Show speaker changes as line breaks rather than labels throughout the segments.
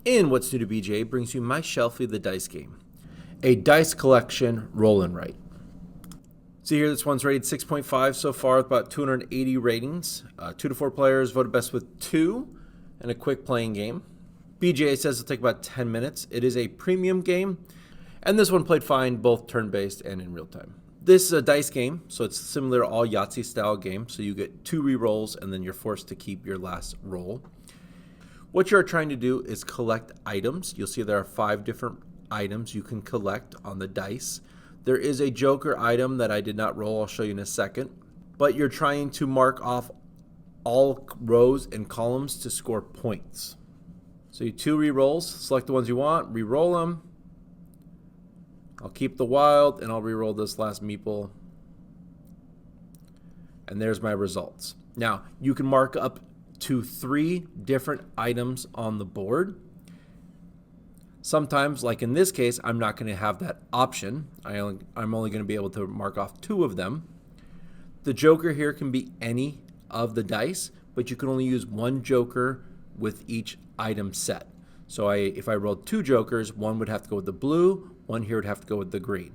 In What's New to BGA brings you My Shelfie, the dice game, a dice collection roll and write. See here, this one's rated 6.5 so far with about 280 ratings. 2 to 4 players, voted best with 2, and a quick playing game. BGA says it'll take about 10 minutes. It is a premium game, and this one played fine both turn-based and in real time. This is a dice game, so it's similar to all Yahtzee style games. So you get 2 re-rolls and then you're forced to keep your last roll. What you're trying to do is collect items. You'll see there are 5 different items you can collect on the dice. There is a joker item that I did not roll, I'll show you in a second. But you're trying to mark off all rows and columns to score points. So you 2 re-rolls, select the ones you want, re-roll them. I'll keep the wild and I'll re-roll this last meeple. And there's my results. Now, you can mark up to 3 different items on the board. Sometimes, like in this case, I'm not going to have that option. I'm only going to be able to mark off 2 of them. The joker here can be any of the dice, but you can only use 1 joker with each item set. So if I rolled 2 jokers, 1 would have to go with the blue, 1 here would have to go with the green.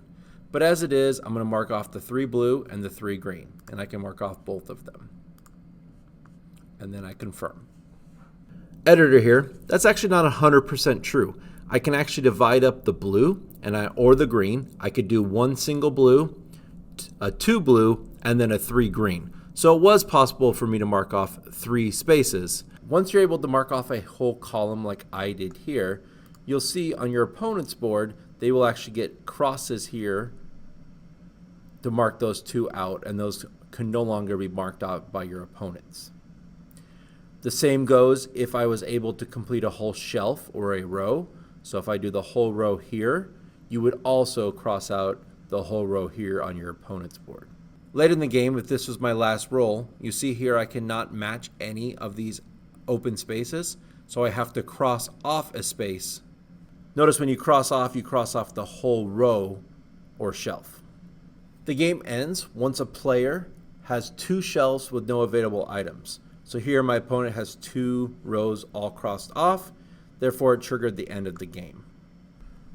But as it is, I'm going to mark off the 3 blue and the 3 green, and I can mark off both of them. And then I confirm. Editor here, that's actually not 100% true. I can actually divide up the blue or the green. I could do 1 single blue, a 2 blue, and then a 3 green. So it was possible for me to mark off 3 spaces. Once you're able to mark off a whole column like I did here, you'll see on your opponent's board, they will actually get crosses here to mark those 2 out, and those can no longer be marked out by your opponents. The same goes if I was able to complete a whole shelf or a row. So if I do the whole row here, you would also cross out the whole row here on your opponent's board. Late in the game, if this was my last roll, you see here I cannot match any of these open spaces, so I have to cross off a space. Notice when you cross off the whole row or shelf. The game ends once a player has 2 shelves with no available items. So here my opponent has 2 rows all crossed off, therefore it triggered the end of the game.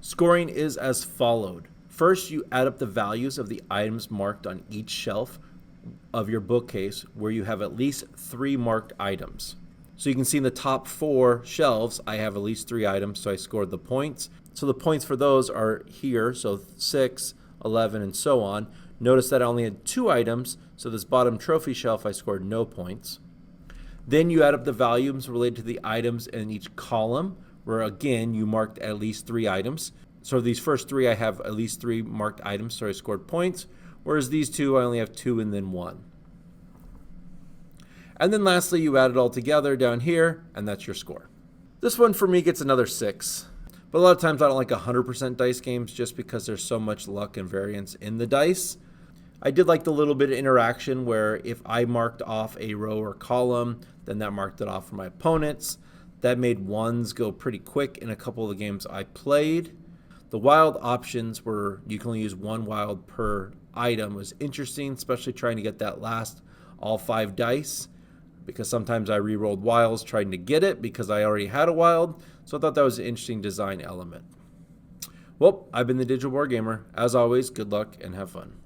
Scoring is as followed. First, you add up the values of the items marked on each shelf of your bookcase where you have at least 3 marked items. So you can see in the top 4 shelves, I have at least 3 items, so I scored the points. So the points for those are here, so 6, 11, and so on. Notice that I only had 2 items, so this bottom trophy shelf, I scored no points. Then you add up the values related to the items in each column, where again, you marked at least 3 items. So these first 3, I have at least 3 marked items, so I scored points. Whereas these 2, I only have 2 and then 1. And then lastly, you add it all together down here, and that's your score. This one for me gets another 6. But a lot of times I don't like 100% dice games just because there's so much luck and variance in the dice. I did like the little bit of interaction where if I marked off a row or column, then that marked it off for my opponents. That made ones go pretty quick in a couple of the games I played. The wild options were you can only use 1 wild per item was interesting, especially trying to get that last all 5 dice, because sometimes I re-rolled wilds trying to get it because I already had a wild. So I thought that was an interesting design element. Well, I've been the Digital Board Gamer. As always, good luck and have fun.